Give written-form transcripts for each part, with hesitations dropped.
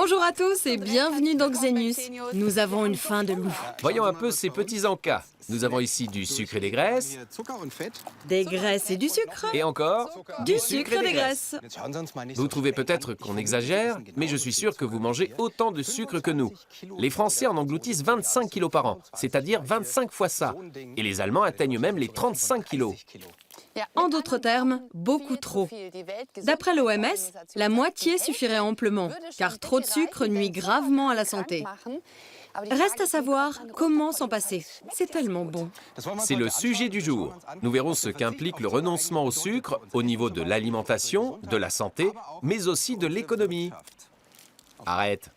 Bonjour à tous et bienvenue dans Xenius. Nous avons une faim de loup. Voyons un peu ces petits encas. Nous avons ici du sucre et des graisses. Des graisses et du sucre. Et encore Du sucre et des graisses. Vous trouvez peut-être qu'on exagère, mais je suis sûr que vous mangez autant de sucre que nous. Les Français en engloutissent 25 kilos par an, c'est-à-dire 25 fois ça. Et les Allemands atteignent même les 35 kilos. En d'autres termes, beaucoup trop. D'après l'OMS, la moitié suffirait amplement, car trop de sucre nuit gravement à la santé. Reste à savoir comment s'en passer. C'est tellement bon. C'est le sujet du jour. Nous verrons ce qu'implique le renoncement au sucre au niveau de l'alimentation, de la santé, mais aussi de l'économie. Arrête.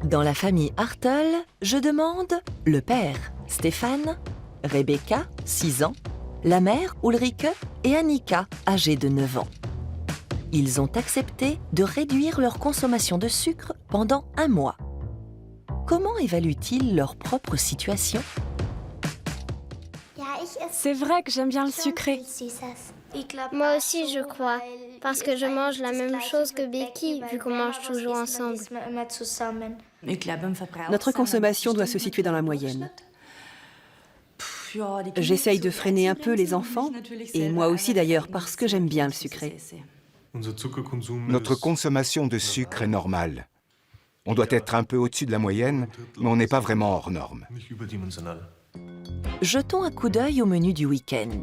Dans la famille Hartel, je demande le père, Stéphane, Rebecca, 6 ans, la mère, Ulrike, et Annika, âgée de 9 ans. Ils ont accepté de réduire leur consommation de sucre pendant 1 mois. Comment évaluent-ils leur propre situation? C'est vrai que j'aime bien le sucré. Moi aussi, je crois, parce que je mange la même chose que Becky, vu qu'on mange toujours ensemble. Notre consommation doit se situer dans la moyenne. J'essaye de freiner un peu les enfants, et moi aussi d'ailleurs, parce que j'aime bien le sucré. Notre consommation de sucre est normale. On doit être un peu au-dessus de la moyenne, mais on n'est pas vraiment hors norme. Jetons un coup d'œil au menu du week-end.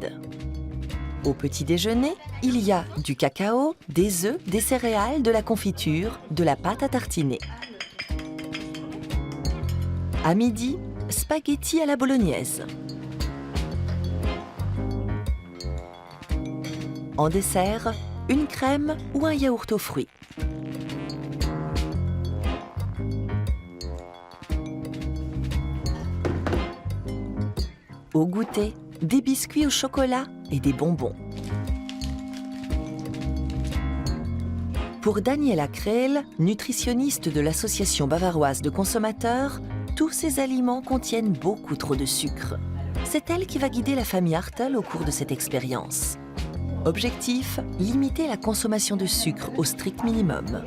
Au petit déjeuner, il y a du cacao, des œufs, des céréales, de la confiture, de la pâte à tartiner. À midi, spaghettis à la bolognaise. En dessert, une crème ou un yaourt aux fruits. Au goûter, des biscuits au chocolat et des bonbons. Pour Daniela Krehl, nutritionniste de l'Association bavaroise de consommateurs, tous ces aliments contiennent beaucoup trop de sucre. C'est elle qui va guider la famille Hartel au cours de cette expérience. Objectif, limiter la consommation de sucre au strict minimum.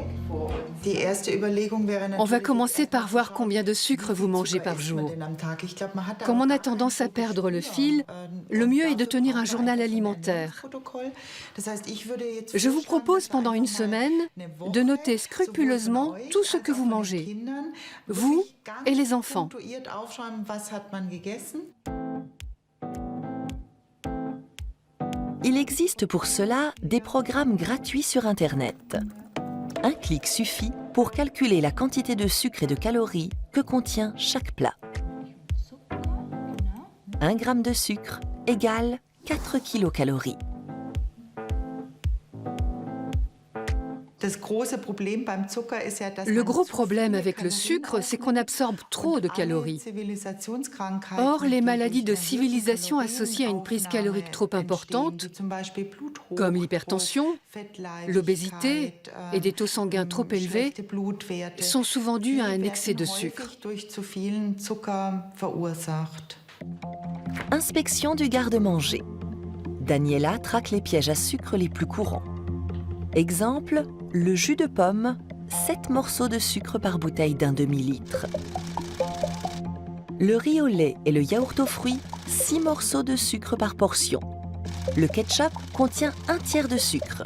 On va commencer par voir combien de sucre vous mangez par jour. Comme on a tendance à perdre le fil, le mieux est de tenir un journal alimentaire. Je vous propose pendant une semaine de noter scrupuleusement tout ce que vous mangez, vous et les enfants. Il existe pour cela des programmes gratuits sur Internet. Un clic suffit pour calculer la quantité de sucre et de calories que contient chaque plat. 1 gramme de sucre égale 4 kilocalories. Le gros problème avec le sucre, c'est qu'on absorbe trop de calories. Or, les maladies de civilisation associées à une prise calorique trop importante, comme l'hypertension, l'obésité et des taux sanguins trop élevés, sont souvent dues à un excès de sucre. Inspection du garde-manger. Daniela traque les pièges à sucre les plus courants. Exemple, le jus de pomme, 7 morceaux de sucre par bouteille d'un demi-litre. Le riz au lait et le yaourt aux fruits, 6 morceaux de sucre par portion. Le ketchup contient 1/3 de sucre.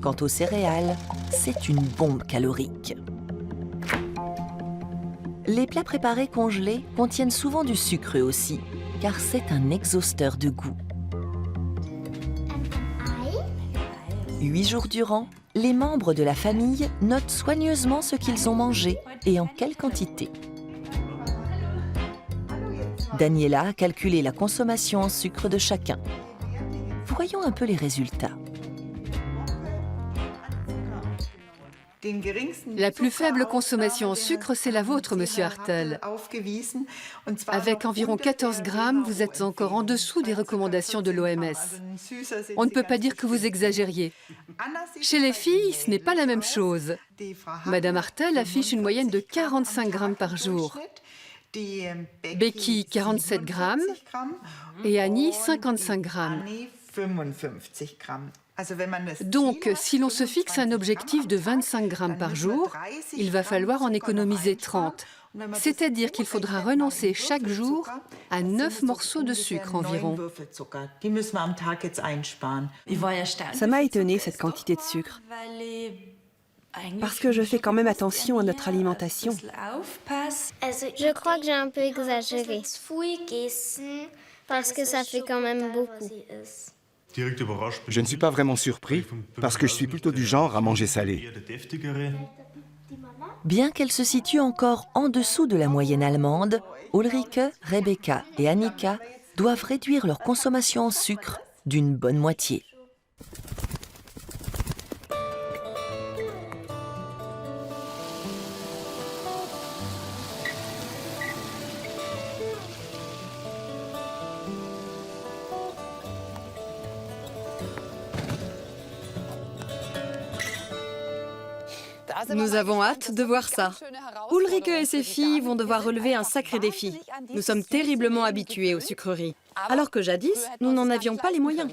Quant aux céréales, c'est une bombe calorique. Les plats préparés congelés contiennent souvent du sucre eux aussi, car c'est un exhausteur de goût. 8 jours durant, les membres de la famille notent soigneusement ce qu'ils ont mangé et en quelle quantité. Daniela a calculé la consommation en sucre de chacun. Voyons un peu les résultats. La plus faible consommation en sucre, c'est la vôtre, Monsieur Hartel. Avec environ 14 grammes, vous êtes encore en dessous des recommandations de l'OMS. On ne peut pas dire que vous exagériez. Chez les filles, ce n'est pas la même chose. Madame Hartel affiche une moyenne de 45 grammes par jour. Becky, 47 grammes. Et Annie, 55 grammes. Donc, si l'on se fixe un objectif de 25 grammes par jour, il va falloir en économiser 30. C'est-à-dire qu'il faudra renoncer chaque jour à 9 morceaux de sucre environ. Ça m'a étonnée, cette quantité de sucre. Parce que je fais quand même attention à notre alimentation. Je crois que j'ai un peu exagéré. Parce que ça fait quand même beaucoup. Je ne suis pas vraiment surpris, parce que je suis plutôt du genre à manger salé. Bien qu'elle se situe encore en dessous de la moyenne allemande, Ulrike, Rebecca et Annika doivent réduire leur consommation en sucre d'une bonne moitié. Nous avons hâte de voir ça. Ulrike et ses filles vont devoir relever un sacré défi. Nous sommes terriblement habitués aux sucreries, alors que jadis, nous n'en avions pas les moyens.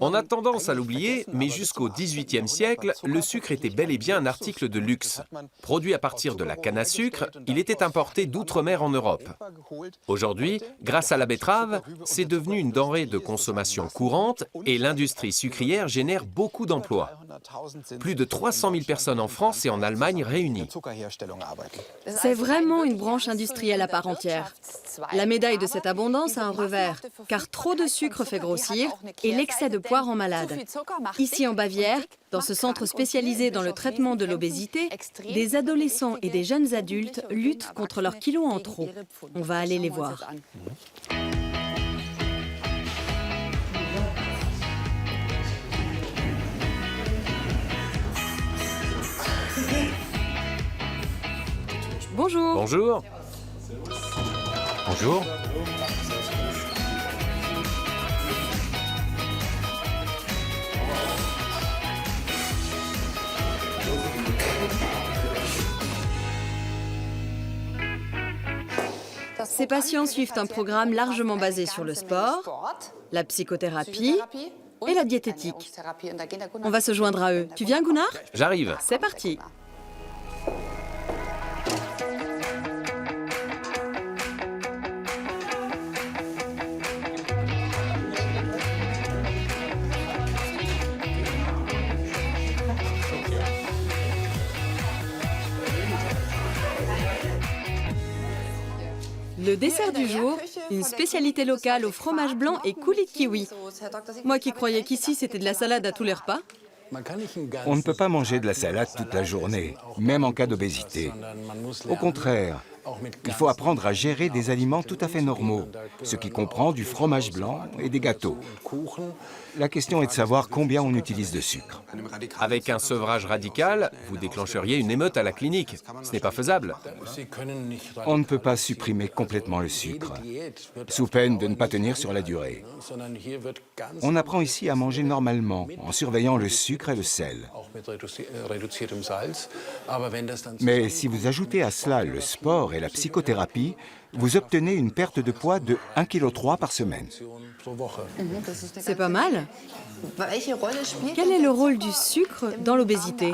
On a tendance à l'oublier, mais jusqu'au XVIIIe siècle, le sucre était bel et bien un article de luxe. Produit à partir de la canne à sucre, il était importé d'outre-mer en Europe. Aujourd'hui, grâce à la betterave, c'est devenu une denrée de consommation courante et l'industrie sucrière génère beaucoup d'emplois. Plus de 300 000 personnes en France et en Allemagne réunies. C'est vraiment une branche industrielle à part entière. La médaille de cette abondance a un revers, car trop de sucre fait grossir et l'excès de poids rend malade. Ici en Bavière, dans ce centre spécialisé dans le traitement de l'obésité, des adolescents et des jeunes adultes luttent contre leurs kilos en trop. On va aller les voir. Bonjour. Bonjour. Bonjour. Ces patients suivent un programme largement basé sur le sport, la psychothérapie et la diététique. On va se joindre à eux. Tu viens, Gunnar? J'arrive. C'est parti. Le dessert du jour, une spécialité locale au fromage blanc et coulis de kiwi. Moi qui croyais qu'ici c'était de la salade à tous les repas. On ne peut pas manger de la salade toute la journée, même en cas d'obésité. Au contraire, il faut apprendre à gérer des aliments tout à fait normaux, ce qui comprend du fromage blanc et des gâteaux. La question est de savoir combien on utilise de sucre. Avec un sevrage radical, vous déclencheriez une émeute à la clinique. Ce n'est pas faisable. On ne peut pas supprimer complètement le sucre, sous peine de ne pas tenir sur la durée. On apprend ici à manger normalement, en surveillant le sucre et le sel. Mais si vous ajoutez à cela le sport et la psychothérapie, vous obtenez une perte de poids de 1,3 kg par semaine. C'est pas mal. Quel est le rôle du sucre dans l'obésité?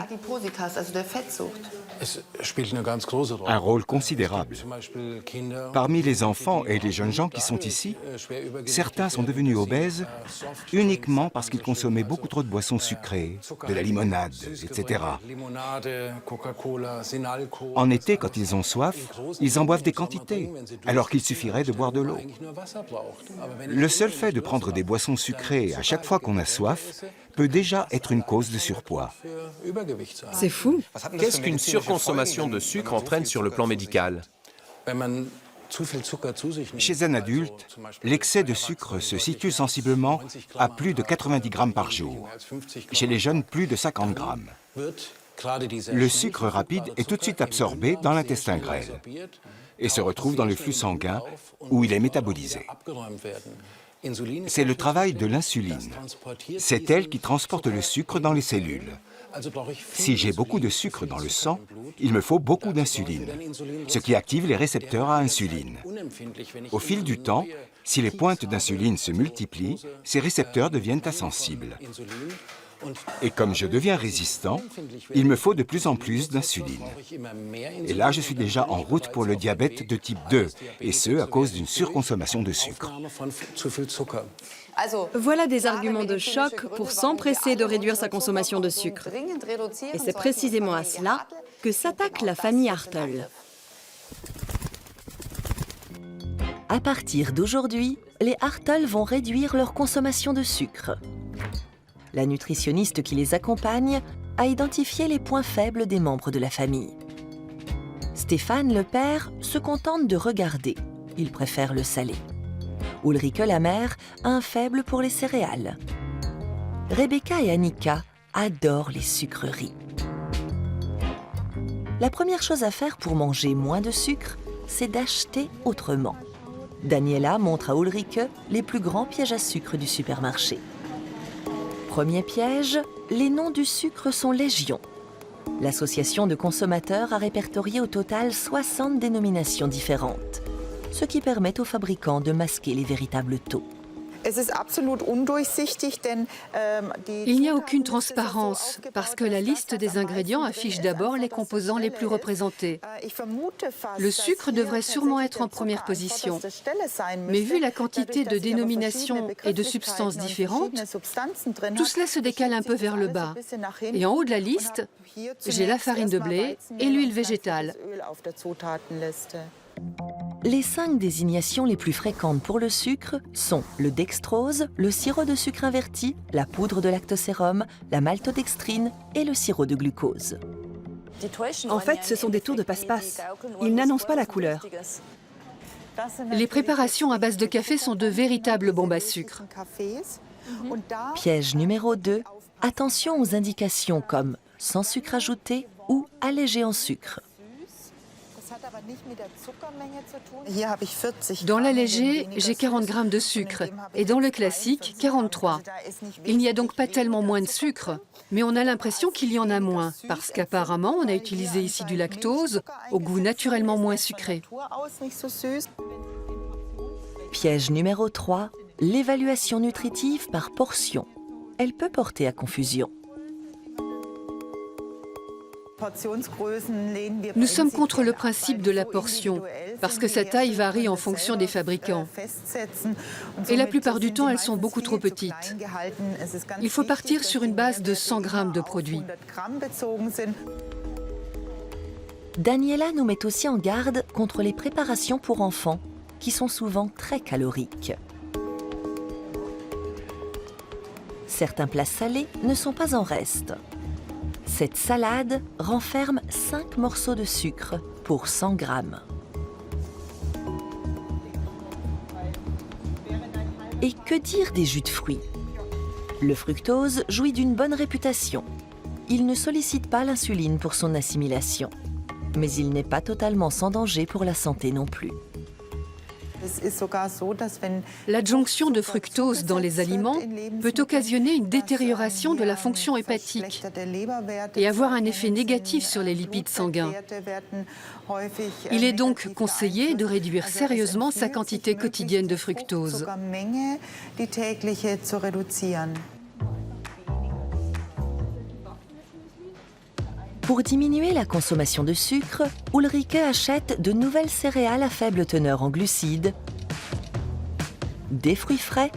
Un rôle considérable. Parmi les enfants et les jeunes gens qui sont ici, certains sont devenus obèses uniquement parce qu'ils consommaient beaucoup trop de boissons sucrées, de la limonade, etc. En été, quand ils ont soif, ils en boivent des quantités, alors qu'il suffirait de boire de l'eau. Le seul fait de prendre des boissons sucrées à chaque fois qu'on a soif peut déjà être une cause de surpoids. C'est fou. Qu'est-ce qu'une surconsommation de sucre entraîne sur le plan médical? Chez un adulte, l'excès de sucre se situe sensiblement à plus de 90 grammes par jour. Chez les jeunes, plus de 50 grammes. Le sucre rapide est tout de suite absorbé dans l'intestin grêle et se retrouve dans le flux sanguin où il est métabolisé. C'est le travail de l'insuline. C'est elle qui transporte le sucre dans les cellules. Si j'ai beaucoup de sucre dans le sang, il me faut beaucoup d'insuline, ce qui active les récepteurs à insuline. Au fil du temps, si les pointes d'insuline se multiplient, ces récepteurs deviennent insensibles. Et comme je deviens résistant, il me faut de plus en plus d'insuline. Et là, je suis déjà en route pour le diabète de type 2, et ce, à cause d'une surconsommation de sucre. Voilà des arguments de choc pour s'empresser de réduire sa consommation de sucre. Et c'est précisément à cela que s'attaque la famille Hartel. À partir d'aujourd'hui, les Hartel vont réduire leur consommation de sucre. La nutritionniste qui les accompagne a identifié les points faibles des membres de la famille. Stéphane, le père, se contente de regarder. Il préfère le salé. Ulrike, la mère, a un faible pour les céréales. Rebecca et Annika adorent les sucreries. La première chose à faire pour manger moins de sucre, c'est d'acheter autrement. Daniela montre à Ulrike les plus grands pièges à sucre du supermarché. Premier piège, les noms du sucre sont légion. L'association de consommateurs a répertorié au total 60 dénominations différentes, ce qui permet aux fabricants de masquer les véritables taux. Il n'y a aucune transparence parce que la liste des ingrédients affiche d'abord les composants les plus représentés. Le sucre devrait sûrement être en première position. Mais vu la quantité de dénominations et de substances différentes, tout cela se décale un peu vers le bas. Et en haut de la liste, j'ai la farine de blé et l'huile végétale. Les 5 désignations les plus fréquentes pour le sucre sont le dextrose, le sirop de sucre inverti, la poudre de lactosérum, la maltodextrine et le sirop de glucose. En fait, ce sont des tours de passe-passe. Ils n'annoncent pas la couleur. Les préparations à base de café sont de véritables bombes à sucre. Piège numéro 2, attention aux indications comme sans sucre ajouté ou allégé en sucre. Dans l'allégé, j'ai 40 grammes de sucre et dans le classique, 43. Il n'y a donc pas tellement moins de sucre, mais on a l'impression qu'il y en a moins parce qu'apparemment, on a utilisé ici du lactose au goût naturellement moins sucré. Piège numéro 3, l'évaluation nutritive par portion. Elle peut porter à confusion. Nous sommes contre le principe de la portion, parce que sa taille varie en fonction des fabricants. Et la plupart du temps, elles sont beaucoup trop petites. Il faut partir sur une base de 100 grammes de produits. Daniela nous met aussi en garde contre les préparations pour enfants, qui sont souvent très caloriques. Certains plats salés ne sont pas en reste. Cette salade renferme 5 morceaux de sucre pour 100 grammes. Et que dire des jus de fruits? Le fructose jouit d'une bonne réputation. Il ne sollicite pas l'insuline pour son assimilation. Mais il n'est pas totalement sans danger pour la santé non plus. L'adjonction de fructose dans les aliments peut occasionner une détérioration de la fonction hépatique et avoir un effet négatif sur les lipides sanguins. Il est donc conseillé de réduire sérieusement sa quantité quotidienne de fructose. Pour diminuer la consommation de sucre, Ulrike achète de nouvelles céréales à faible teneur en glucides, des fruits frais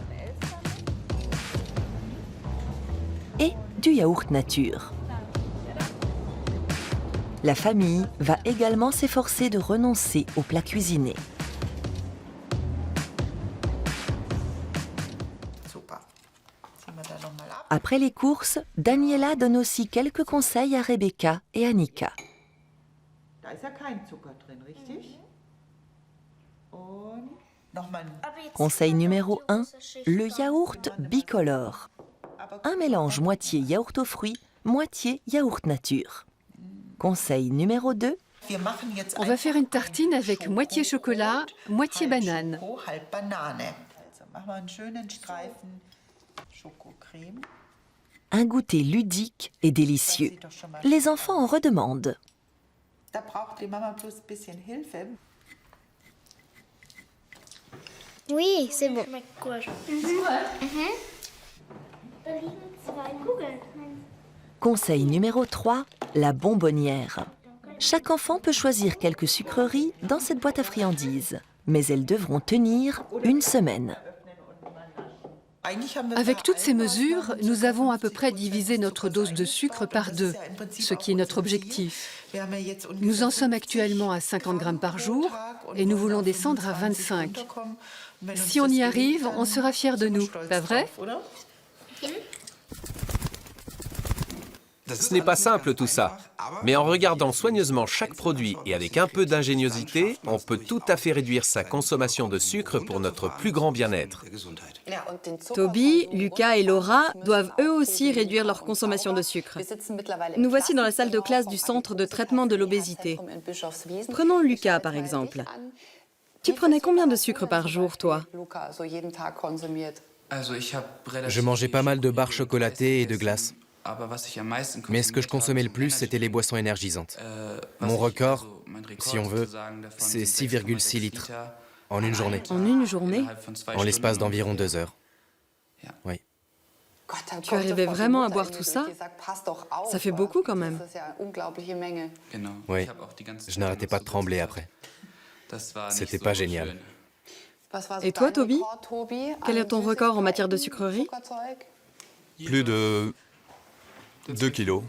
et du yaourt nature. La famille va également s'efforcer de renoncer aux plats cuisinés. Après les courses, Daniela donne aussi quelques conseils à Rebecca et Annika. Conseil numéro 1, le yaourt bicolore. Un mélange moitié yaourt aux fruits, moitié yaourt nature. Conseil numéro 2, on va faire une tartine avec moitié chocolat, moitié banane. Un goûter ludique et délicieux. Les enfants en redemandent. Oui, c'est bon. Conseil numéro 3, la bonbonnière. Chaque enfant peut choisir quelques sucreries dans cette boîte à friandises, mais elles devront tenir une semaine. Avec toutes ces mesures, nous avons à peu près divisé notre dose de sucre par 2, ce qui est notre objectif. Nous en sommes actuellement à 50 grammes par jour et nous voulons descendre à 25. Si on y arrive, on sera fiers de nous, pas vrai? Ce n'est pas simple tout ça, mais en regardant soigneusement chaque produit et avec un peu d'ingéniosité, on peut tout à fait réduire sa consommation de sucre pour notre plus grand bien-être. Toby, Lucas et Laura doivent eux aussi réduire leur consommation de sucre. Nous voici dans la salle de classe du centre de traitement de l'obésité. Prenons Lucas par exemple. Tu prenais combien de sucre par jour, toi? Je mangeais pas mal de barres chocolatées et de glace. Mais ce que je consommais le plus, c'était les boissons énergisantes. Mon record, si on veut, c'est 6,6 litres en une journée. En une journée? En l'espace d'environ 2 heures. Oui. Tu arrivais vraiment à boire tout ça? Ça fait beaucoup quand même. Oui, je n'arrêtais pas de trembler après. C'était pas génial. Et toi, Toby? Quel est ton record en matière de sucrerie? Plus de 2 kilos.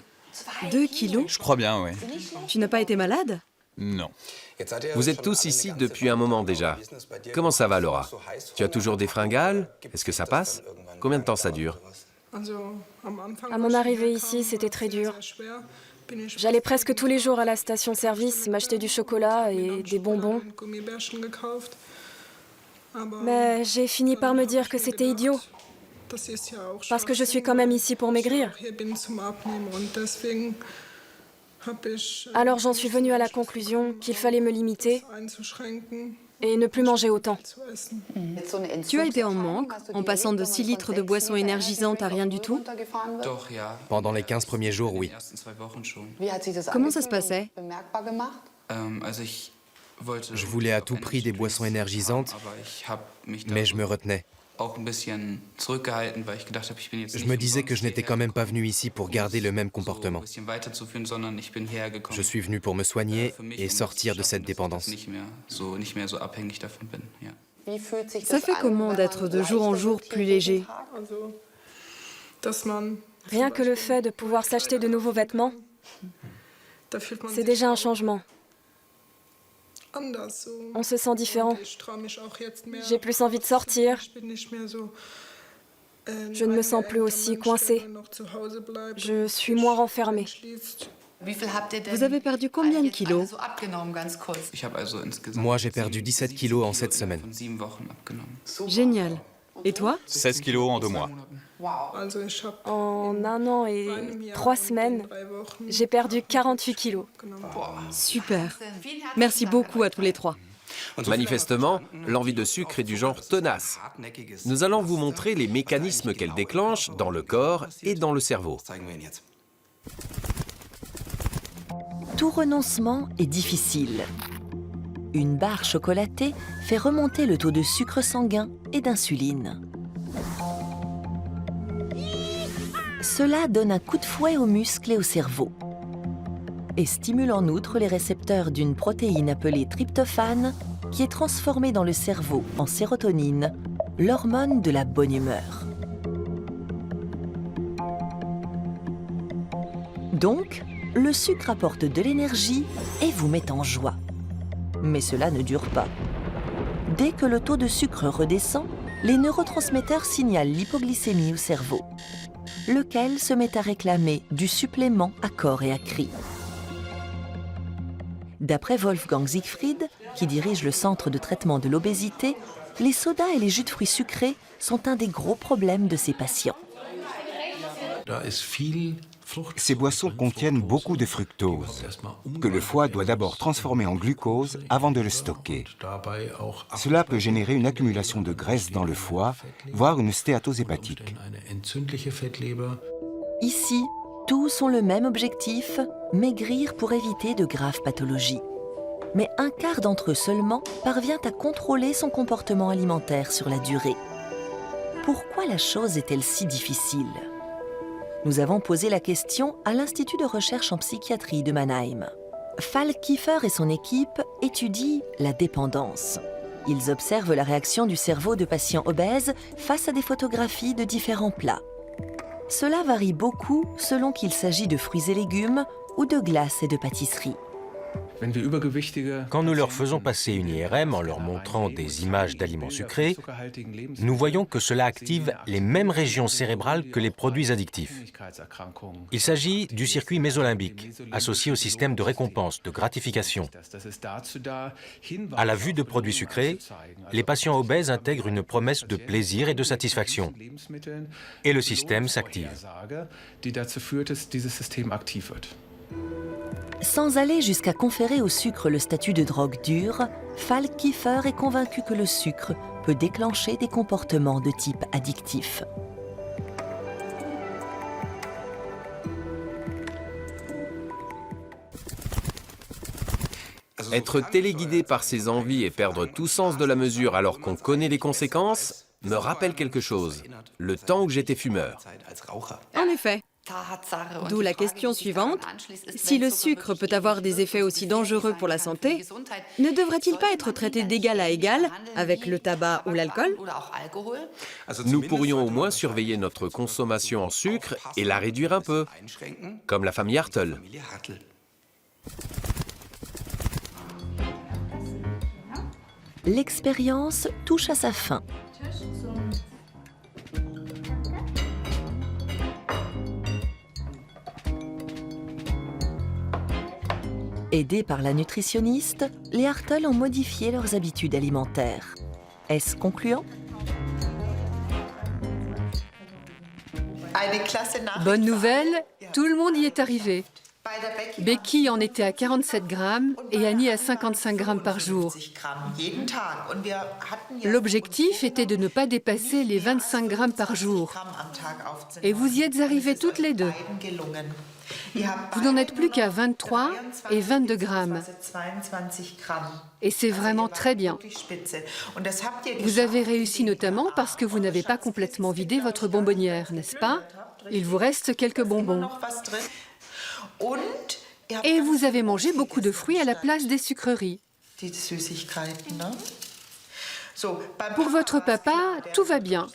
2 kilos? Je crois bien, oui. Tu n'as pas été malade? Non. Vous êtes tous ici depuis un moment déjà. Comment ça va, Laura? Tu as toujours des fringales? Est-ce que ça passe? Combien de temps ça dure? À mon arrivée ici, c'était très dur. J'allais presque tous les jours à la station-service m'acheter du chocolat et des bonbons. Mais j'ai fini par me dire que c'était idiot. Parce que je suis quand même ici pour maigrir. Alors j'en suis venue à la conclusion qu'il fallait me limiter et ne plus manger autant. Tu as été en manque, en passant de 6 litres de boissons énergisantes à rien du tout? Pendant les 15 premiers jours, oui. Comment ça se passait? Je voulais à tout prix des boissons énergisantes, mais je me retenais. Je me disais que je n'étais quand même pas venu ici pour garder le même comportement. Je suis venu pour me soigner et sortir de cette dépendance. Ça fait comment d'être de jour en jour plus léger? Rien que le fait de pouvoir s'acheter de nouveaux vêtements, c'est déjà un changement. On se sent différent. J'ai plus envie de sortir. Je ne me sens plus aussi coincée. Je suis moins renfermée. Vous avez perdu combien de kilos? Moi, j'ai perdu 17 kilos en 7 semaines. Génial. Et toi? 16 kilos en 2 mois. En 1 an et 3 semaines, j'ai perdu 48 kilos. Super. Merci beaucoup à tous les 3. Manifestement, l'envie de sucre est du genre tenace. Nous allons vous montrer les mécanismes qu'elle déclenche dans le corps et dans le cerveau. Tout renoncement est difficile. Une barre chocolatée fait remonter le taux de sucre sanguin et d'insuline. Cela donne un coup de fouet aux muscles et au cerveau et stimule en outre les récepteurs d'une protéine appelée tryptophane qui est transformée dans le cerveau en sérotonine, l'hormone de la bonne humeur. Donc, le sucre apporte de l'énergie et vous met en joie. Mais cela ne dure pas. Dès que le taux de sucre redescend, les neurotransmetteurs signalent l'hypoglycémie au cerveau, lequel se met à réclamer du supplément à corps et à cri. D'après Wolfgang Siegfried, qui dirige le centre de traitement de l'obésité, les sodas et les jus de fruits sucrés sont un des gros problèmes de ces patients. Ces boissons contiennent beaucoup de fructose, que le foie doit d'abord transformer en glucose avant de le stocker. Cela peut générer une accumulation de graisse dans le foie, voire une stéatose hépatique. Ici, tous ont le même objectif, maigrir pour éviter de graves pathologies. Mais un quart d'entre eux seulement parvient à contrôler son comportement alimentaire sur la durée. Pourquoi la chose est-elle si difficile ? Nous avons posé la question à l'Institut de recherche en psychiatrie de Mannheim. Falk Kiefer et son équipe étudient la dépendance. Ils observent la réaction du cerveau de patients obèses face à des photographies de différents plats. Cela varie beaucoup selon qu'il s'agit de fruits et légumes ou de glaces et de pâtisseries. Quand nous leur faisons passer une IRM en leur montrant des images d'aliments sucrés, nous voyons que cela active les mêmes régions cérébrales que les produits addictifs. Il s'agit du circuit mésolimbique, associé au système de récompense, de gratification. À la vue de produits sucrés, les patients obèses intègrent une promesse de plaisir et de satisfaction. Et le système s'active. Sans aller jusqu'à conférer au sucre le statut de drogue dure, Falk Kiefer est convaincu que le sucre peut déclencher des comportements de type addictif. Être téléguidé par ses envies et perdre tout sens de la mesure alors qu'on connaît les conséquences me rappelle quelque chose, le temps où j'étais fumeur. En effet. D'où la question suivante, si le sucre peut avoir des effets aussi dangereux pour la santé, ne devrait-il pas être traité d'égal à égal avec le tabac ou l'alcool? Nous pourrions au moins surveiller notre consommation en sucre et la réduire un peu, comme la famille Hartl. L'expérience touche à sa fin. Aidés par la nutritionniste, les Hartl ont modifié leurs habitudes alimentaires. Est-ce concluant? Bonne nouvelle, tout le monde y est arrivé. Becky en était à 47 grammes et Annie à 55 grammes par jour. L'objectif était de ne pas dépasser les 25 grammes par jour. Et vous y êtes arrivées toutes les deux. Vous n'en êtes plus qu'à 23 et 22 grammes. Et c'est vraiment très bien. Vous avez réussi notamment parce que vous n'avez pas complètement vidé votre bonbonnière, n'est-ce pas? Il vous reste quelques bonbons. Et vous avez mangé beaucoup de fruits à la place des sucreries. Pour votre papa, tout va bien.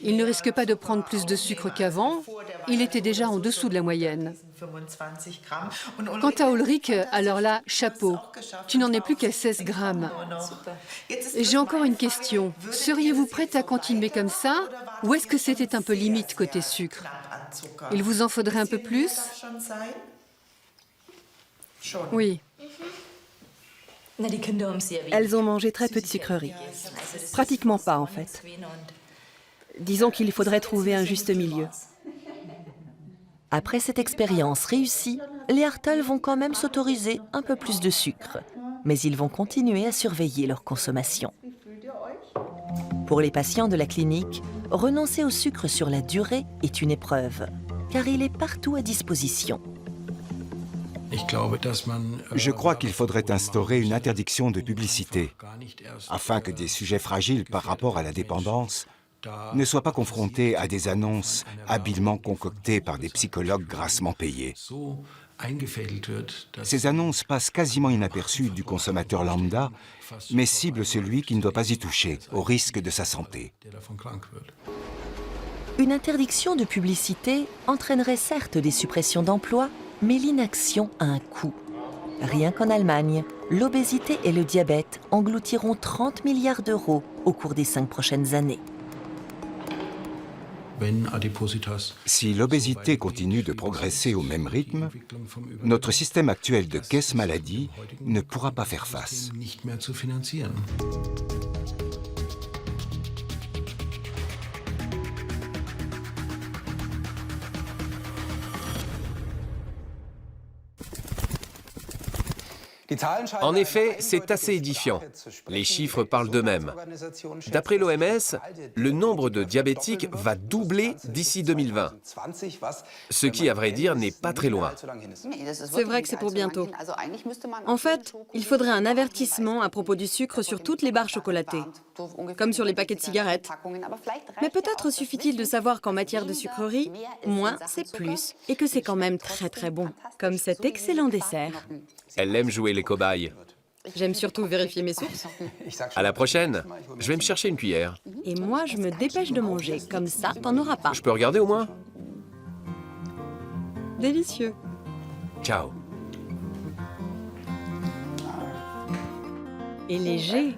Il ne risque pas de prendre plus de sucre qu'avant. Il était déjà en dessous de la moyenne. Quant à Ulrich, alors là, chapeau. Tu n'en es plus qu'à 16 grammes. J'ai encore une question. Seriez-vous prête à continuer comme ça? Ou est-ce que c'était un peu limite côté sucre? Il vous en faudrait un peu plus? Oui. Elles ont mangé très peu de sucreries. Pratiquement pas, en fait. Disons qu'il faudrait trouver un juste milieu. Après cette expérience réussie, les Hartl vont quand même s'autoriser un peu plus de sucre. Mais ils vont continuer à surveiller leur consommation. Pour les patients de la clinique, renoncer au sucre sur la durée est une épreuve, car il est partout à disposition. Je crois qu'il faudrait instaurer une interdiction de publicité, afin que des sujets fragiles par rapport à la dépendance ne soient pas confrontés à des annonces habilement concoctées par des psychologues grassement payés. Ces annonces passent quasiment inaperçues du consommateur lambda, mais ciblent celui qui ne doit pas y toucher, au risque de sa santé. Une interdiction de publicité entraînerait certes des suppressions d'emplois, mais l'inaction a un coût. Rien qu'en Allemagne, l'obésité et le diabète engloutiront 30 milliards d'euros au cours des 5 prochaines années. Si l'obésité continue de progresser au même rythme, notre système actuel de caisse maladie ne pourra pas faire face. En effet, c'est assez édifiant. Les chiffres parlent d'eux-mêmes. D'après l'OMS, le nombre de diabétiques va doubler d'ici 2020. Ce qui, à vrai dire, n'est pas très loin. C'est vrai que c'est pour bientôt. En fait, il faudrait un avertissement à propos du sucre sur toutes les barres chocolatées, comme sur les paquets de cigarettes. Mais peut-être suffit-il de savoir qu'en matière de sucrerie, moins c'est plus, et que c'est quand même très très bon, comme cet excellent dessert. Elle aime jouer les cobayes. J'aime surtout vérifier mes sources. À la prochaine, je vais me chercher une cuillère. Et moi, je me dépêche de manger, comme ça, t'en auras pas. Je peux regarder au moins? Délicieux. Ciao. Et léger.